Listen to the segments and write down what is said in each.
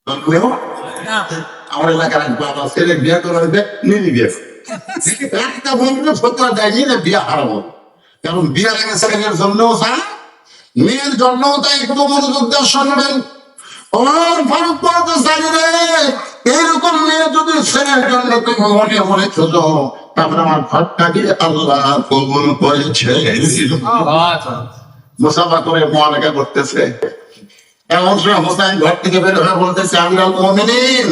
আমার এলাকার এক বাবা ছেলে বিয়ে করে নিজে গেছে একটা বন্ধু ফতোয়া দেয়নি না বিয়ে হারাবো, কারণ বিয়ে আগে ছেলের জন্যও চায়, মেয়ের জন্যও তাই। একটু মনোযোগ দেওয়ার শুনবেন। ওর ফারুক বলতে চাই রে, এইরকম মেয়ে যদি ছেলের জন্য তুমি মনে মনে চলো, তারপরে আমার ঘরটাকে আল্লাহ কবুল করেছে। মুসাফা করে মহালেখা করতেছে, এমন সময় হোসাইন ঘর থেকে বের হয়ে বলতেছে, আমিরাল মুমিনিন,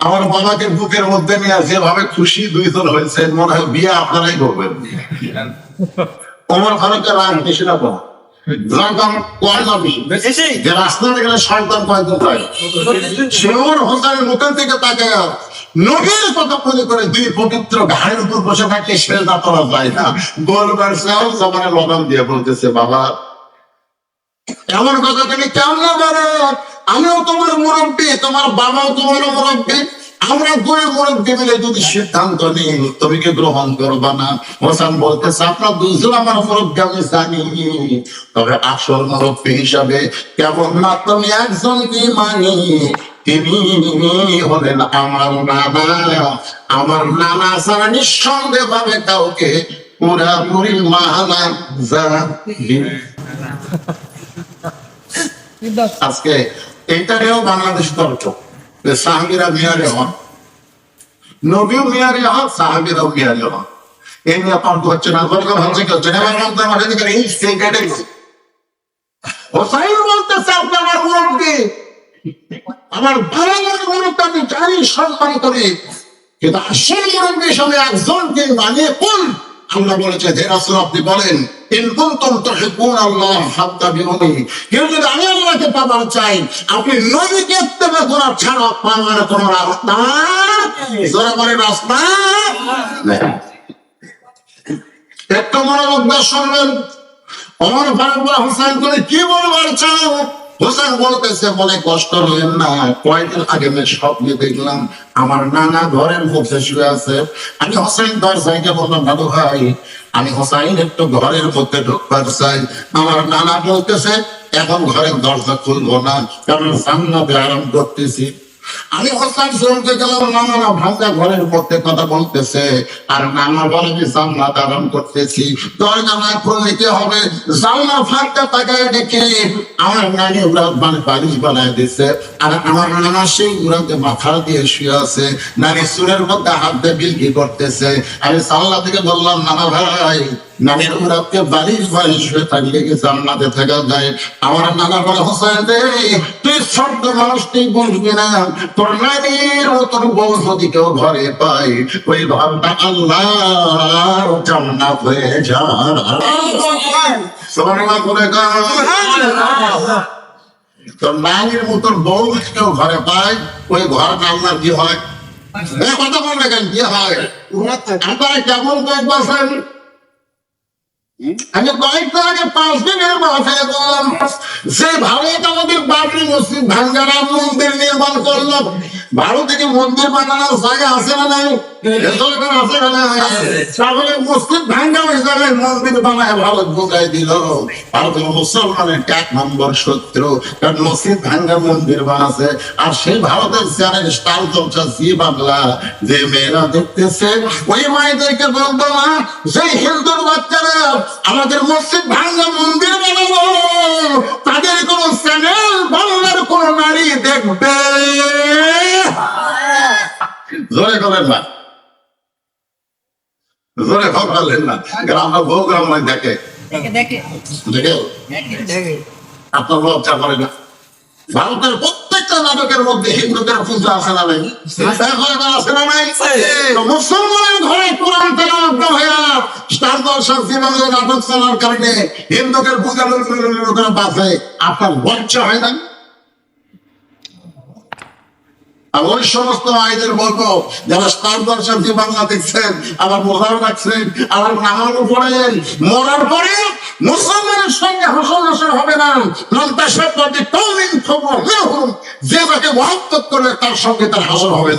আমার বাবাকে বুকের মধ্যে নিয়ে যেভাবে খুশি দুইজন হয়েছে, মনে হয় বিয়ে আপনারাই করবেন। ওমর ফারুকের রাগ বেশি না কম? রাস্তাতে গেলে শয়তান কয়েকজন পায়, শিওর হোসাইনের মুখের দিকে তাকায় নবীর কথা মনে করে দুই পবিত্র ঘাড়ের উপর বসে থাকে, সেজদা করা যায় না। গোলবার সাহেব জমানে লগাম দিয়ে বলতেছে, বাবা এমন কথা তুমি কেমন বলো? আমিও তোমার মুরব্বী, তোমার বাবাও তোমার মুরব্বী, আমরা দুই মুরব্বী মিলে যদি সিদ্ধান্ত নিই, তুমি কি গ্রহণ করবা না? হোসেন বলতেছে, আপনার দুজন আমার মুরব্বী আমি জানি, তবে আসল মুরব্বী হিসাবে কেমন না তুমি একজন কি মানি, তিনি হলেন আমার নানা। আমার নানা ছাড়া নিঃসন্দেহ ভাবে কাউকে পুরাপুরি মানা যাবে। আজকে এইটাকেও বাংলাদেশ তর্ক, সাহাবীরা মেয়ারে হন, নবীও মেয়ারে হন, সাহাবীরাও মেয়ারে হন, এই নিয়ে তর্ক হচ্ছে না, তর্ক হচ্ছে কি হচ্ছে না? হোসাইন বলতেছে, আপনি আমার মুরব্বী, আমার ভালো মুরব্বী আমি জানি, সম্মান করি, কিন্তু আসল মুরব্বী হিসেবে একজনকে মানিয়ে কোন? আল্লাহ বলেছে, হে রাসূল আপনি বলেন, ইন কুনতুম তুহিব্বুনাল্লাহ ফাত্তাবিউনি, কেউ যদি আমি আল্লাহকে পাবার চাই, আপনি নবীকে ইত্তেবা করা ছাড়া পাওয়ার কোনো রাস্তা, জোরে বলেন রাস্তা নেই। একটু মনোযোগ দিয়ে শুনবেন। ওমর ফারুক হোসেন করে কি বলবার চাও? হোসেন বলতেছে, মনে কষ্ট হলেন না, কয়েকদিন আগে আমি স্বপ্নে দেখলাম আমার নানা ঘরের মধ্যে শুয়ে আছে। আমি হোসেন দরজাকে বললাম, দাদু ভাই আমি হোসাইন একটু ঘরের মধ্যে ঢুকবার চাই। আমার নানা বলতেছে, এখন ঘরের দরজা খুলবো না, কারণ জান্নাতে আরাম করতেছি। আমি হোসাইন শুনতে গেলাম, নানা ভাঙা ঘরের মধ্যে কথা বলতেছে, আর নানা বলে আমি জান্নাত আরাম করতেছি। দরজা না খুললে কি হবে? জানলা ফাঁকটা তাকায় দেখে আমার নানি উড়াত বালিশ বানায় দিছে, আর আমার নানা সেই উড়াতে মাথা দিয়ে শুয়ে আছে, নানি চুলের মধ্যে হাত দিয়ে বিলকি করতেছে। আমি জানলা থেকে বললাম, নানা ভাই নানির উড়াতে বালিশ শুয়ে থাকলে কি জান্নাতে থাকা যায়? আমার নানা বলে, হোসেন রে তুই ছোট্ট মানুষ, তুই বলবি না, তোর নানির তোর বউ যদি কেউ ঘরে পাই, ওই ঘরটা আল্লাহর জান্নাত হয়ে যায়। তোর নানির মতন বউ যদি কেউ ঘরে পায়, ওই ঘরটা আল্লাহর কি হয়? কথা বলবে কেন, কি হয়? আপনারা কেমন কয়েক বছর আমি কয়েকটা আগে 5 দিনের মাথায় বললাম, যে ভারত আমাদের বাবরি মসজিদ ভাঙ্গারা মন্দির নির্মাণ করলো, ভারত থেকে মন্দির বানানোর জায়গা আছে না নাই? আছে না নাই? তাহলে মসজিদ ভাঙ্গা ওই জায়গায় মন্দির বানায় ভারত বোঝাই দিল ভারতের মুসলমানের 1 নম্বর শত্রু, কারণ মসজিদ ভাঙ্গা মন্দির বানাছে। আর সেই ভারতের চ্যানেল স্টার জলসা জি বাংলা যে মেয়েরা দেখতেছে, ওই মায়েদেরকে বলবো না, যে হিন্দুর বাচ্চারা আমাদের মসজিদ ভাঙ্গা মন্দির বানাবো, তাদের কোন চ্যানেল বাংলার কোন নারী দেখবে? জোরে করবেন না, জোরে খবরালেন না, গ্রাম বহু গ্রাম দেখে দেখে আপনার লজ্জা করে না? ভারতের প্রত্যেকটা নাটকের মধ্যে হিন্দুদের পূজা আছে না নাই? আছে না নাই? মুসলমানের ঘরে কোরআন তেলাওয়াত হয়ে স্টার জলসা জীবনের নাটক চালার কারণে হিন্দুদের পূজা লোকেরা বাঁচে, আপনার লজ্জা হয় না? আর ওই সমস্ত মায়েদের বলবো, যারা স্টার জলসা জি বাংলা দেখছেন, আবার মোজাও রাখছেন, আবার নামাজও পড়েন, মরার পরে মুসলমানের সঙ্গে হাসর হবে না। যে তাকে মহব্বত করবে তার সঙ্গে তার হাসর হবে।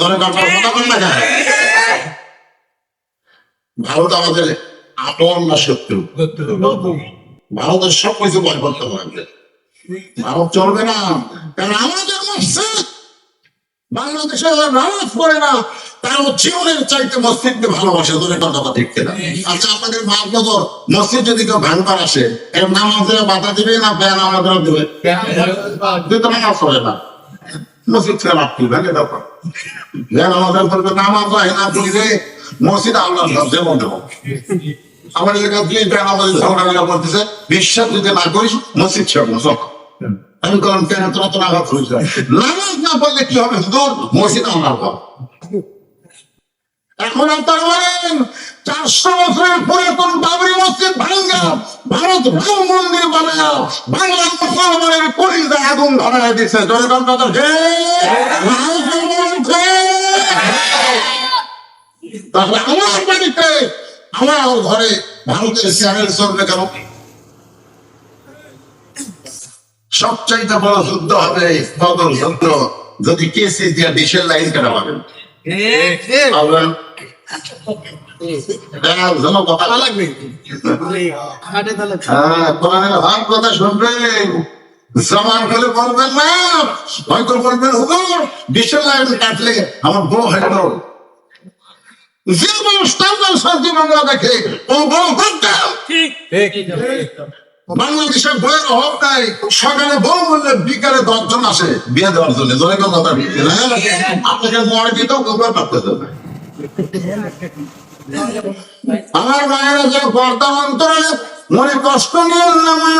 ভারত আমাদের আপন না শত্রু? ভারতের সবকিছু ভয় করতে পারবে, ভারত চলবে না, কারণ আমাদের মসজিদ বাংলাদেশে নামাজ পড়ে না, তার জীবনের চাইতে মসজিদকে ভালোবাসে। ধরে কথা ঠিক কিনা? আচ্ছা, আপনাদের মাহবুবর মসজিদ যদি কেউ ভাঙবার আসে, এর নামাজে বাধা দিবে না বেয়া নামাজ দেবে? দুটো নামাজ পড়ে না, মসজিদ ছেড়ে লাভ কি ভাঙে ব্যাপার? বেয়া নামাজের পড়বে, নামাজ হয় না দিলে মসজিদ আল্লাহ যেমন দেবো। আমার এলাকা দিয়ে বেয়া নামাজ ঝগড়া করতেছে, বিশ্বাস যদি না করিস মসজিদ ছেড়ে সব। আমি বললাম কেন তোরা তো নামাজ পড়িস না? নামাজ না পড়লে কি হবে? হুজুর মসজিদ আমার ঘর। এখন আপনারা বলেন 400 বছরের পুরাতন বাবরি মসজিদ ভাঙ্গা ভারত রাম মন্দির বানায়া বাংলা মুসলমানের কলিজায় আগুন ধরায় দিচ্ছে। জনগণ কথা তাহলে আমার বাড়িতে আমার ঘরে ভারতের চ্যানেল চলবে কেন? সবচাইতে বড় যুদ্ধ হবে বদল যুদ্ধ, যদি কেসি দিয়া ডিশের লাইন কেনা পাবেন। কথা শুনবেন, জমান হলে বলবেন না, হয়তো বলবেন হুজুর ডিশের লাইন কাটলে আমার বউ হয়ে গেল। যে মানুষ তার শান্তি বাংলা দেখে ও বউ করতাম। বাংলাদেশের বইয়ের অভাব নাই, সকালে বউ বললে বিকালে 10 জন আসে বিয়ে দেওয়ার জন্য। জনে কথা আপনাকে মনে দিতেও পারতেছে না। আমার মায়েরা যে পর্দা অন্তরে মনে কষ্ট নিয়েন না মা,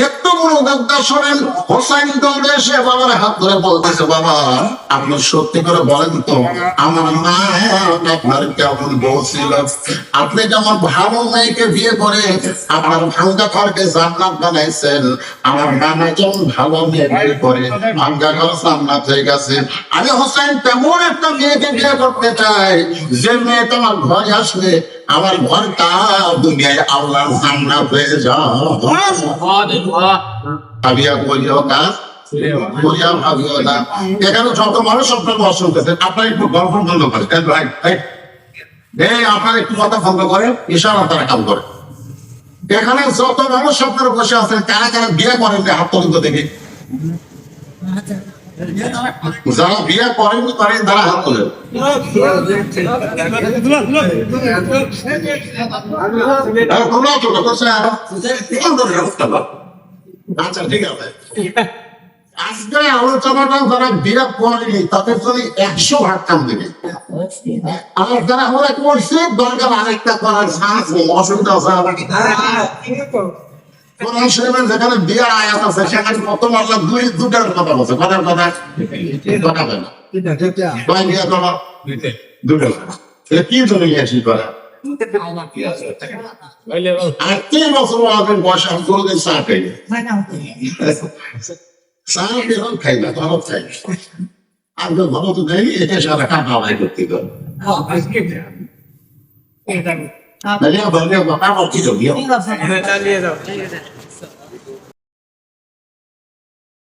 একটু মনোযোগটা শোনেন। হোসাইন দৌড়ে এসে বাবার হাত ধরে বলতেছে, বাবা আপনি সত্যি করে বলেন তো আমার মা আপনার কেমন বউ ছিল? আপনি যেমন ভালো মেয়েকে বিয়ে করে আপনার ভাঙ্গা ঘরকে জান্নাত বানাইছেন, আমার নানা যেমন ভালো মেয়ে বিয়ে করে ভাঙ্গা ঘর জান্নাত হয়ে গেছে। আমি হোসাইন তেমন একটা মেয়েকে বিয়ে করতে চাই যে মেয়েটা আমার ঘরে আসলে আমার ঘরটা দুনিয়ায় আল্লাহর জান্নাত হয়ে যায়। ভাবিয়া করিও কাজ করিয়া ভাবিও না। এখানে যত মানুষ আপনার বস শুনতেছেন, আপনার একটু গল্প বন্ধ করে আপনার একটু কথা বন্ধ করে ইশারা তারা কাম করে। এখানে যত মানুষ আপনার বসে আছেন, কারা কারা বিয়ে করেন হাত পর্যন্ত দেখি। যারা বিয়ে করেন করেন তারা হাত তোলেন। আচ্ছা ঠিক আছে, আজকে আলোচনাটা যারা বিয়ে করেনি তাদের জন্য 100 ভাগ কাম দেবে। আর যারা আমরা করছি দরকার আরেকটা করার চান্স নেই, অসুবিধা আছে। কোরআন শরীফের যেখানে বিয়ার আয়াত আছে সেখানে কত মারলাম দুটার কথা বলছে, কথার কথা হবে না। কয় বিয়া করা? দুটো। কি জন্য গিয়েছি করা? আর 3 বছর আগের বয়স আমি কোনোদিন চা খাই চা বেরোন খাই না, ভালো খাই। আর ভালো তো দেয় এটা সারা কাটা হয় করতে গেল। Dale,